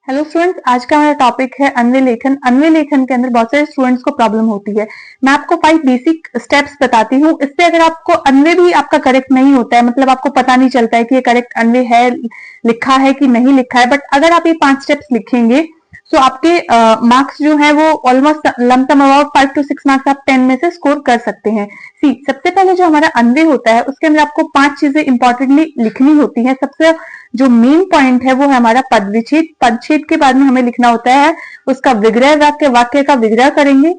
Hello students, आज का हमारा टॉपिक है अन्वय लेखन। अन्वय लेखन के अंदर बहुत सारे स्टूडेंट्स को प्रॉब्लम होती है। मैं आपको 5 बेसिक स्टेप्स बताती हूँ। इससे अगर आपको अन्वय भी आपका करेक्ट नहीं होता है, मतलब आपको पता नहीं चलता है कि ये करेक्ट अन्वय है, लिखा है कि नहीं लिखा है, बट अगर आप ये 5 स्टेप्स लिखेंगे तो आपके मार्क्स जो है वो almost lump sum about 5 to 6 marks आप 10 में से स्कोर कर सकते हैं। सी, सबसे पहले जो हमारा अन्वय होता है उसके अंदर आपको 5 चीजें इंपॉर्टेंटली लिखनी होती है। सबसे जो मेन पॉइंट है वो है हमारा पदविच्छेद। पदच्छेद के बाद में हमें लिखना होता है उसका विग्रह, वाक्य का विग्रह करेंगे,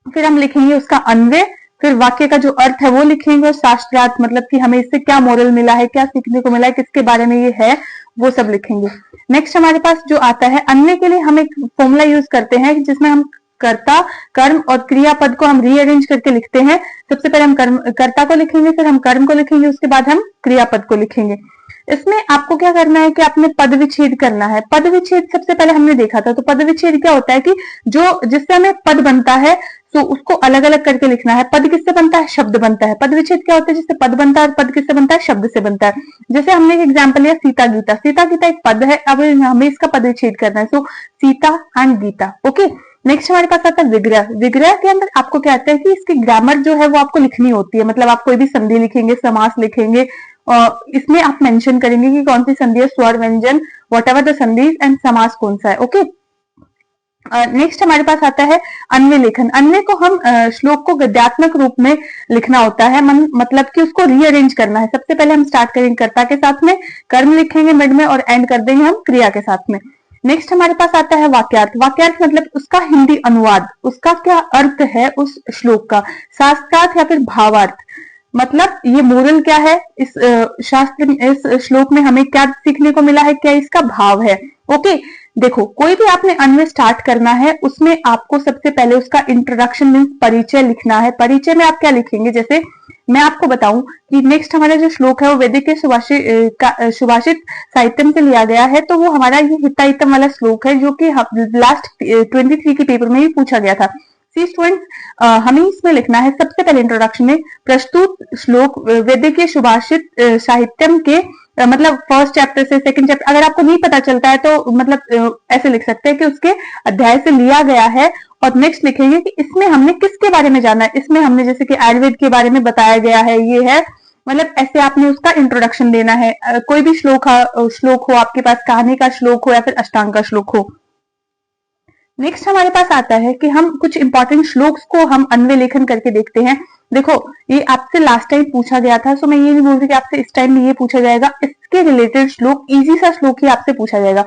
फिर हम लिखेंगे उसका अन्वय, फिर वाक्य का जो अर्थ है वो लिखेंगे, और शास्त्रार्थ मतलब कि हमें इससे क्या मोरल मिला है, क्या सीखने को मिला है, किसके बारे में ये है, वो सब लिखेंगे। नेक्स्ट हमारे पास जो आता है अन्वय के लिए, हम एक फॉर्मूला यूज करते हैं जिसमें हम कर्ता, कर्म और क्रियापद को हम रीअरेंज करके लिखते हैं। सबसे पहले हम कर्ता को लिखेंगे, फिर हम कर्म को लिखेंगे, उसके बाद हम क्रियापद को लिखेंगे। इसमें आपको क्या करना है कि आपने पद विच्छेद करना है। पद विच्छेद सबसे पहले हमने देखा था, तो पद विच्छेद क्या होता है कि जो जिससे हमें पद बनता है तो उसको अलग अलग करके लिखना है। पद किससे बनता है? शब्द बनता है। पद विच्छेद क्या होता है? जिससे पद बनता है, और पद किससे बनता है? शब्द से बनता है। जैसे हमने एक एग्जाम्पल लिया सीता गीता। सीता गीता एक पद है, अब हमें इसका पद विच्छेद करना है, so Sita and Gita. Okay, next हमारे पास आता है विग्रह। विग्रह के अंदर आपको क्या आता है कि इसकी ग्रामर जो है वो आपको लिखनी होती है। मतलब आप कोई भी संधि लिखेंगे, समास लिखेंगे, इसमें आप मेंशन करेंगे कि कौन सी संधि है, स्वर, व्यंजन, व्हाटएवर द संधि एंड समास कौन सा है। ओके, नेक्स्ट हमारे पास आता है अन्वय लेखन। अन्वय को हम श्लोक को गद्यात्मक रूप में लिखना होता है, मतलब कि उसको रीअरेंज करना है। सबसे पहले हम स्टार्ट करेंगे कर्ता के साथ में, कर्म लिखेंगे मिड में, और एंड कर देंगे हम क्रिया के साथ में। नेक्स्ट हमारे पास आता है वाक्यार्थ। वाक्यार्थ मतलब उसका हिंदी अनुवाद, उसका क्या अर्थ है उस श्लोक का। शास्त्रार्थ या फिर भावार्थ, मतलब ये मोरल क्या है इस शास्त्र, इस श्लोक में हमें क्या सीखने को मिला है, क्या इसका भाव है। ओके, देखो कोई भी आपने अन्वय स्टार्ट करना है उसमें आपको सबसे पहले उसका इंट्रोडक्शन मीन्स परिचय लिखना है। परिचय में आप क्या लिखेंगे, जैसे मैं आपको बताऊं कि नेक्स्ट हमारा जो श्लोक है वो वैदिक के सुभाषित साहित्यम से लिया गया है, तो वो हमारा ये हिताहितम वाला श्लोक है जो कि लास्ट 23 के पेपर में ही पूछा गया था। सी स्टूडेंट्स, हमें इसमें लिखना है सबसे पहले इंट्रोडक्शन में प्रस्तुत श्लोक वैदिक के सुभाषित साहित्यम के मतलब फर्स्ट चैप्टर से सेकंड चैप्टर, अगर आपको नहीं पता चलता है तो मतलब ऐसे लिख सकते हैं कि उसके अध्याय से लिया गया है। और नेक्स्ट लिखेंगे कि इसमें हमने किसके बारे में जाना है। इसमें हमने जैसे कि आयुर्वेद के बारे में बताया गया है, ये है, मतलब ऐसे आपने उसका इंट्रोडक्शन देना है। कोई भी श्लोक हो आपके पास, कहानी का श्लोक हो या फिर अष्टांग का श्लोक हो। नेक्स्ट हमारे पास आता है कि हम कुछ इंपॉर्टेंट श्लोक्स को हम अन्वय लेखन करके देखते हैं। देखो ये आपसे लास्ट टाइम पूछा गया था, सो मैं ये नहीं बोल रही कि आपसे इस टाइम में ये पूछा जाएगा। इसके रिलेटेड श्लोक, इजी सा श्लोक ही आपसे पूछा जाएगा।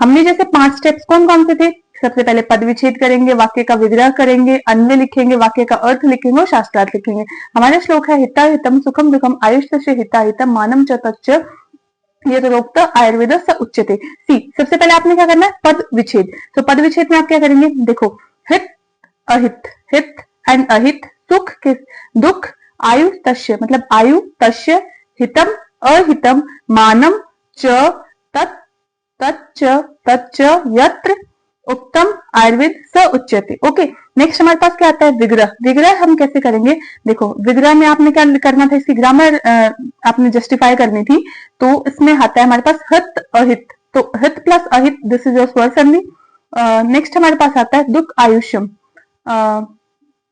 हमने जैसे 5 स्टेप्स कौन कौन से थे, सबसे पहले पद विच्छेद करेंगे, वाक्य का विग्रह करेंगे, अन्वय लिखेंगे, वाक्य का अर्थ लिखेंगे और शास्त्रार्थ लिखेंगे। हमारा श्लोक है हिता हितम सुखम दुखम आयुष्य हिता हितम मानम च तच्च यथोक्त आयुर्वेद स उच्यते। सी, सबसे पहले आपने क्या करना है, पद विच्छेद। तो पद विच्छेद में आप क्या करेंगे, देखो हित अहित, हित एंड अहित, सुख किस, दुख, आयु तस्य मतलब आयु, तस्य, हितम अहितम, मानम च तत्, तच्च तच्च यत्र उत्तम आयुर्वेद स उच्यते। ओके, नेक्स्ट हमारे पास क्या आता है विग्रह। विग्रह हम कैसे करेंगे, देखो विग्रह में आपने क्या करना था, इसकी ग्रामर आपने जस्टिफाई करनी थी। तो इसमें आता है हमारे पास हित अहित, तो हित प्लस अहित, दिस इज योर स्वर संधि। नेक्स्ट हमारे पास आता है दुख आयुष्यम,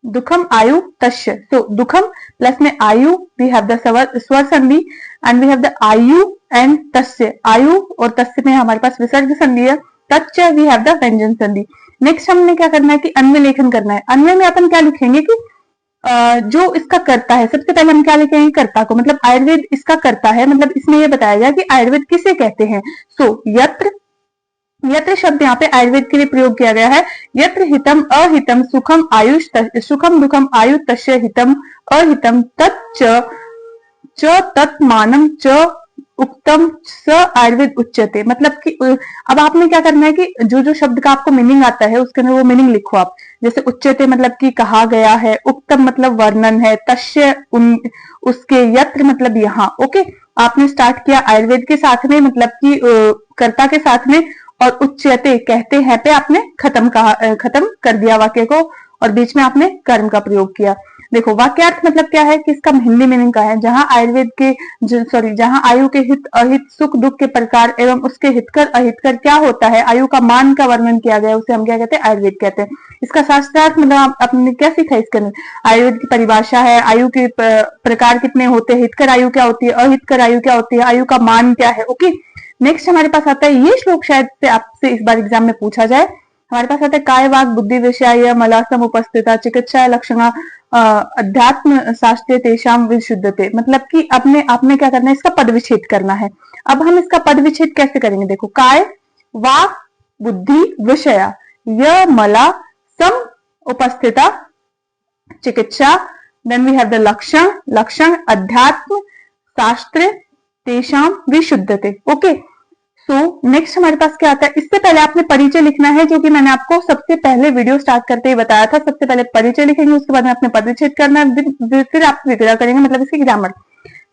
दुखम आयु तस्य, तो दुखम प्लस में आयु, वी हैव द स्वर संधि एंड वी हैव द आयु एंड तस्य, आयु और तस्य में हमारे पास विसर्ग संधि है, तच्च वी हैव द व्यंजन संधि। नेक्स्ट हमने क्या करना है कि अन्वय लेखन करना है। अन्वय में अपन क्या लिखेंगे कि जो इसका कर्ता है, सबसे पहले हम क्या लिखेंगे, कर्ता को, मतलब आयुर्वेद इसका कर्ता है, मतलब इसमें यह बताया गया कि आयुर्वेद किसे कहते हैं। सो यत्र, यत्र शब्द यहाँ पे आयुर्वेद के लिए प्रयोग किया गया है। यत्र हितम अहितम सुखम आयुष, सुखम दुखम आयु तस्य हितम अहितम तच्च च तत् मानम च उत्तम स आयुर्वेद उच्यते, मतलब कि अब आपने क्या करना है कि जो जो शब्द का आपको मीनिंग आता है उसके अंदर वो मीनिंग लिखो आप। जैसे उच्यते मतलब कि कहा गया है, उत्तम मतलब वर्णन है, तस्य उसके, यत्र मतलब यहाँ। ओके, आपने स्टार्ट किया आयुर्वेद के साथ में, मतलब कि कर्ता के साथ में, और उच्यते कहते हैं पे आपने खत्म कर दिया वाक्य को, और बीच में आपने कर्म का प्रयोग किया। देखो वाक्यार्थ मतलब क्या है कि इसका हिंदी मीनिंग का है, जहां आयुर्वेद के जहां आयु के हित अहित सुख दुख के प्रकार एवं उसके हितकर अहितकर क्या होता है, आयु का मान का वर्णन किया गया, उसे हम क्या कहते हैं, आयुर्वेद कहते हैं। इसका शास्त्रार्थ मतलब आपने क्या सीखा इसके अंदर, आयुर्वेद की परिभाषा है, आयु के प्रकार कितने होते हैं, हितकर आयु क्या होती है, अहितकर आयु क्या होती है, आयु का मान क्या है। ओके, नेक्स्ट हमारे पास आता है, ये श्लोक शायद से आपसे इस बार एग्जाम में पूछा जाए। हमारे पास आता है काय वाक बुद्धि विषय मलासम उपस्थिता चिकित्सा लक्षण अध्यात्म शास्त्रीय तेषाम विशुद्धते, मतलब कि अपने आपने क्या करना है, इसका पद विच्छेद करना है। अब हम इसका पद विच्छेद कैसे करेंगे, देखो काय वाक बुद्धि विषया य मला सम उपस्थिता चिकित्सा, देन वी हैव द लक्षण अध्यात्म शास्त्र तेषाम विशुद्धते। ओके, सो नेक्स्ट हमारे पास क्या आता है, इससे पहले आपने परिचय लिखना है, जो कि मैंने आपको सबसे पहले वीडियो स्टार्ट करते ही बताया था। सबसे पहले परिचय लिखेंगे, उसके बाद में अपने परिच्छेद करना है, फिर आप विग्रह करेंगे, मतलब इसकी ग्रामर।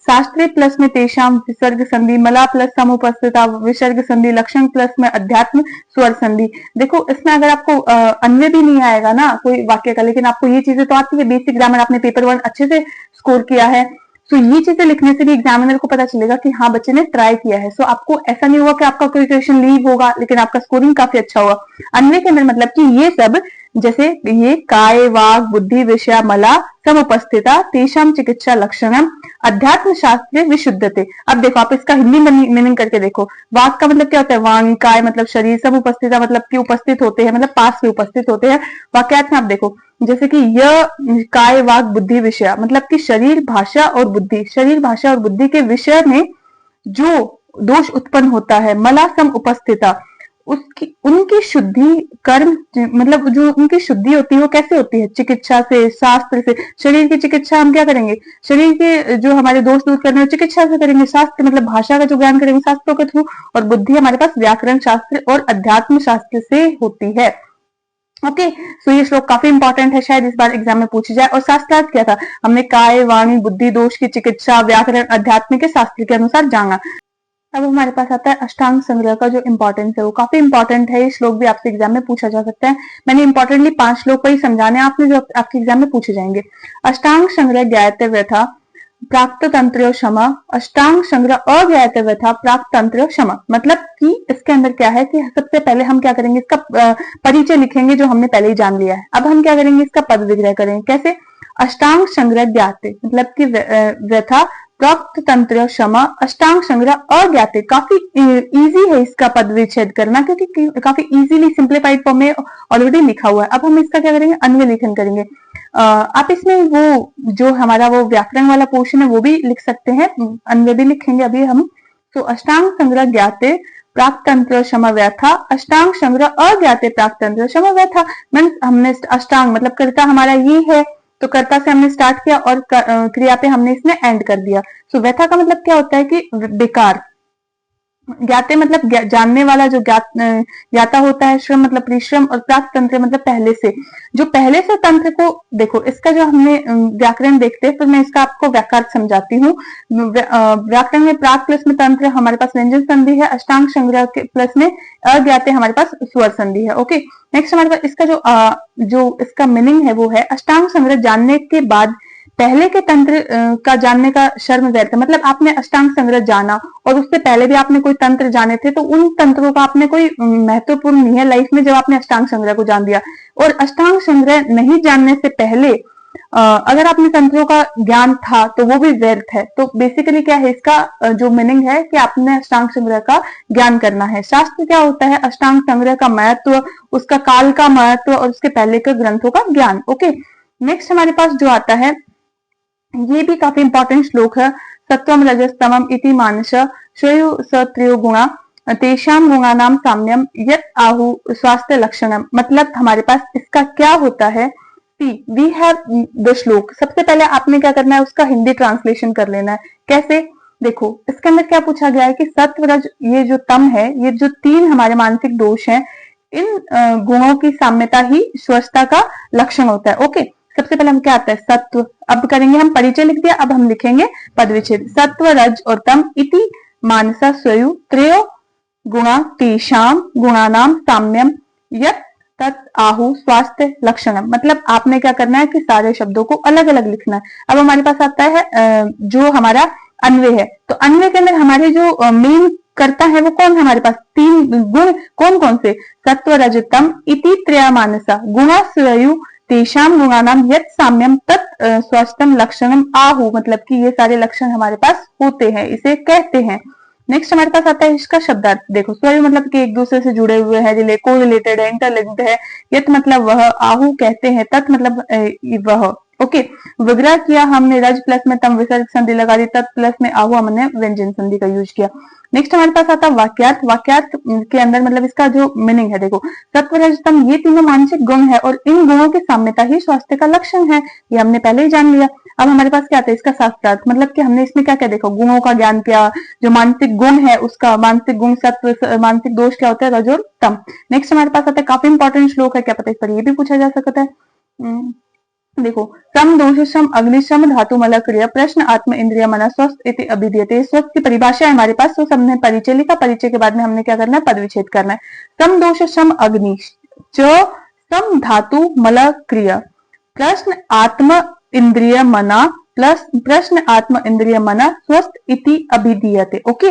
शास्त्रीय प्लस में तेषाम विसर्ग संधि, मला प्लस समुपस्थिता विसर्ग संधि, लक्षण प्लस में अध्यात्म स्वर संधि। देखो इसमें अगर आपको अन्य भी नहीं आएगा ना कोई वाक्य का, लेकिन आपको ये चीजें तो आती है, बेसिक ग्रामर आपने पेपर 1 अच्छे से स्कोर किया है, तो ये चीजें लिखने से भी एग्जामिनर को पता चलेगा कि हाँ बच्चे ने ट्राई किया है। सो आपको ऐसा नहीं होगा कि आपका कोई क्वेश्चन लीव होगा लेकिन आपका स्कोरिंग काफी अच्छा होगा। अन्य के अंदर मतलब कि ये सब, जैसे ये काय वाक बुद्धि विषया मला समुपस्थिता तेषाम चिकित्सा लक्षणम अध्यात्म शास्त्र विशुद्धते। अब देखो आप इसका हिंदी मीनिंग करके देखो, वाक का मतलब क्या होता है, वांग, काय मतलब शरीर, समुपस्थिता मतलब कि उपस्थित होते हैं, मतलब पास में उपस्थित होते हैं। वाक्यार्थ में आप देखो जैसे कि यह काय वाक बुद्धि विषय, मतलब कि शरीर भाषा और बुद्धि, शरीर भाषा और बुद्धि के विषय में जो दोष उत्पन्न होता है, मला सम उपस्थिता, उसकी उनकी शुद्धि कर्म, मतलब जो उनकी शुद्धि होती है वो कैसे होती है, चिकित्सा से, शास्त्र से। शरीर की चिकित्सा हम क्या करेंगे, शरीर के जो हमारे दोष दूर करने चिकित्सा से करेंगे, शास्त्र मतलब भाषा का जो ज्ञान करेंगे शास्त्रों के थ्रू, और बुद्धि हमारे पास व्याकरण शास्त्र और अध्यात्म शास्त्र से होती है। ओके, सो ये श्लोक काफी इंपॉर्टेंट है, शायद इस बार एग्जाम में पूछी जाए। और शास्त्रार्थ क्या था, हमने काय वाणी बुद्धि दोष की चिकित्सा व्याकरण अध्यात्म के शास्त्र के अनुसार जाना। अब हमारे पास आता है अष्टांग संग्रह का जो इंपॉर्टेंस है, वो काफी इंपॉर्टेंट है। ये श्लोक भी आपसे एग्जाम में पूछा जा सकता है। मैंने इंपॉर्टेंटली 5 श्लोक वही समझाने आपने जो आपके एग्जाम में पूछे जाएंगे। अष्टांग संग्रह ज्ञातव्य था प्राप्त तंत्र क्षमा, अष्टांग संग्रह अज्ञातव्य था प्राप्त तंत्र क्षमा, मतलब कि इसके अंदर क्या है कि सबसे पहले हम क्या करेंगे, इसका परिचय लिखेंगे जो हमने पहले ही जान लिया है। अब हम क्या करेंगे, इसका पद विग्रह करेंगे। कैसे, अष्टांग संग्रह ज्ञाते मतलब कि व्यथा प्राप्त तंत्र क्षमा, अष्टांग संग्रह अज्ञाते। काफी इजी है इसका पद विच्छेद करना, क्योंकि काफी इजीली सिंप्लीफाइड फॉर्म में ऑलरेडी लिखा हुआ है। अब हम इसका क्या करेंगे, अन्वय लेखन करेंगे। आप इसमें वो जो हमारा वो व्याकरण वाला पोर्शन है वो भी लिख सकते हैं, अन्वय भी लिखेंगे अभी हम। तो अष्टांग संग्रह ज्ञाते प्राप्त तंत्र क्षमा व्यथा, अष्टांग संग्रह अज्ञाते प्राप्त तंत्र क्षमा व्यथा। मीन्स हमने अष्टांग मतलब कर्ता हमारा ये है, तो कर्ता से हमने स्टार्ट किया और क्रिया पे हमने इसमें एंड कर दिया। सो व्यथा का मतलब क्या होता है कि बेकार, ज्ञाते मतलब जानने वाला, जो ज्ञाता होता है, श्रम मतलब परिश्रम, और प्राप्त तंत्र मतलब पहले से, जो पहले से तंत्र को। देखो इसका जो हमने व्याकरण देखते हैं, फिर मैं इसका आपको व्याकरण समझाती हूँ। व्याकरण में प्राक प्लस में तंत्र हमारे पास व्यंजन संधि है, अष्टांग संग्रह के प्लस में अज्ञाते हमारे पास स्वर संधि है। ओके, नेक्स्ट हमारे पास इसका जो इसका मीनिंग है वो है अष्टांग संग्रह जानने के बाद पहले के तंत्र का जानने का शर्म व्यर्थ, मतलब आपने अष्टांग संग्रह जाना और उससे पहले भी आपने कोई तंत्र जाने थे, तो उन तंत्रों का आपने कोई महत्वपूर्ण नहीं है लाइफ में जब आपने अष्टांग संग्रह को जान दिया। और अष्टांग संग्रह नहीं जानने से पहले अगर आपने तंत्रों का ज्ञान था तो वो भी व्यर्थ है। तो बेसिकली क्या है, इसका जो मीनिंग है कि आपने अष्टांग संग्रह का ज्ञान करना है। शास्त्र क्या होता है, अष्टांग संग्रह का महत्व, उसका काल का महत्व और उसके पहले के ग्रंथों का ज्ञान। ओके, नेक्स्ट हमारे पास जो आता है, ये भी काफी इंपॉर्टेंट श्लोक है। सत्वम रजस्तमम इति मानस श्रेयु सत्रियो गुणा तेषाम गुणानाम साम्यम यत आहु स्वास्थ्य लक्षणम, मतलब हमारे पास इसका क्या होता है, वी हैव द श्लोक। सबसे पहले आपने क्या करना है, उसका हिंदी ट्रांसलेशन कर लेना है। कैसे, देखो इसके अंदर क्या पूछा गया है कि सत्व रज, ये जो तम है, ये जो 3 हमारे मानसिक दोष हैं, इन गुणों की साम्यता ही स्वस्थता का लक्षण होता है। ओके, सबसे पहले हम क्या आता है, सत्व। अब करेंगे हम परिचय लिख दिया, अब हम लिखेंगे पद विच्छेद। सत्व रज और तम इति मानसा स्वयु त्रयो गुणा तेषाम गुणानाम साम्यम यत तत् आहु स्वास्थ्य लक्षणम। मतलब आपने क्या करना है कि सारे शब्दों को अलग अलग लिखना है। अब हमारे पास आता है जो हमारा अन्वय है, तो अन्वय के अंदर हमारे जो मेन करता है वो कौन है, हमारे पास 3 गुण कौन कौन से, सत्व रजतम इति त्रयमानसा गुणा स्वयु तेषाम गुणानाम यत् साम्यम तत् स्वास्थ्यम लक्षणम आहु। मतलब कि ये सारे लक्षण हमारे पास होते हैं, इसे कहते हैं। नेक्स्ट हमारे पास आता है इसका शब्दार्थ। देखो स्वयं मतलब कि एक दूसरे से जुड़े हुए हैं, को रिलेटेड है, इंटरलिंक्ड है। यत मतलब वह, आहु कहते हैं, तत् मतलब वह। ओके, विग्रह किया हमने रज प्लस में तम विसर्ग संधि लगा दी, तत् प्लस में आहु हमने व्यंजन संधि का यूज किया। नेक्स्ट हमारे पास आता है वाक्यार्थ। वाक्यार्थ के अंदर मतलब इसका जो मीनिंग है, देखो सत्व रजतम ये तीनों मानसिक गुण है और इन गुणों की साम्यता ही स्वास्थ्य का लक्षण है, ये हमने पहले ही जान लिया। अब हमारे पास क्या आता है इसका शास्त्रार्थ। मतलब कि हमने इसमें क्या क्या देखा, गुणों का ज्ञान किया, जो मानसिक गुण है उसका, मानसिक गुण सत्व, मानसिक दोष क्या होता है, रज और तम। नेक्स्ट हमारे पास आता है काफी इंपॉर्टेंट श्लोक है, क्या पता इस पर ये भी पूछा जा सकता है। देखो सम दोषम अग्निशम धातु मल क्रिया प्रश्न आत्म इंद्रिय मना स्वस्थ इति अभिधीयते। स्वस्थ की परिभाषा है हमारे पास, तो सबने परिचय लिखा, परिचय के बाद में हमने क्या करना है, पद विच्छेद करना है। सम दोष सम अग्नि च सम धातु मल क्रिया प्रश्न आत्म इंद्रिय मना प्लस प्रश्न आत्म इंद्रिय मना स्वस्थ इति अभिधीयते। ओके,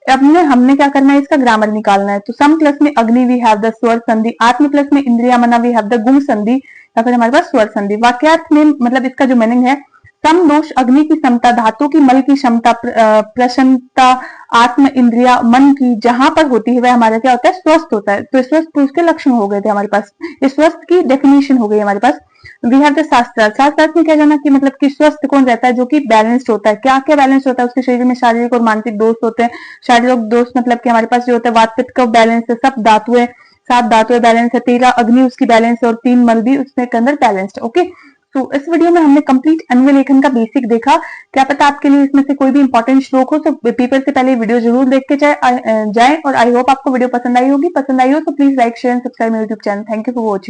अब हमने क्या करना है, इसका ग्रामर निकालना है। तो सम प्लस में अग्नि वी हैव द स्वर संधि, आत्म प्लस में इंद्रिया मना वी हैव द गुण संधि, या फिर हमारे पास स्वर संधि। वाक्यार्थ में मतलब इसका जो मीनिंग है, सम दोष अग्नि की समता, धातु की मल की क्षमता, प्रसन्नता, आत्म इंद्रिया मन की जहां पर होती है वह हमारा क्या होता है, स्वस्थ होता है। तो स्वस्थ पुरुष के लक्षण हो गए थे हमारे पास, ये स्वस्थ की डेफिनेशन हो गई हमारे पास। वी हैव द शास्त्रार्थ। शास्त्रार्थ में क्या जाना कि मतलब कि स्वस्थ कौन रहता है, जो कि बैलेंस्ड होता है। क्या क्या बैलेंस होता है उसके शरीर में, शारीरिक और मानसिक दोष होते हैं। शारीरिक दोष मतलब कि हमारे पास जो होता है वात पित्त का बैलेंस है, सब धातुएं, 7 धातुएं बैलेंस है, 13 अग्नि उसकी बैलेंस है और 3 मल भी उसके अंदर बैलेंस्ड। ओके, तो इस वीडियो में हमने कंप्लीट अन्वय लेखन का बेसिक देखा। क्या पता आपके लिए इसमें से कोई भी इंपॉर्टेंट श्लोक हो, तो पेपर से पहले वीडियो जरूर देख के जाए। और आई होप आपको वीडियो पसंद आई होगी। पसंद आई हो तो please like share and subscribe मेरे YouTube channel. Thank you for watching.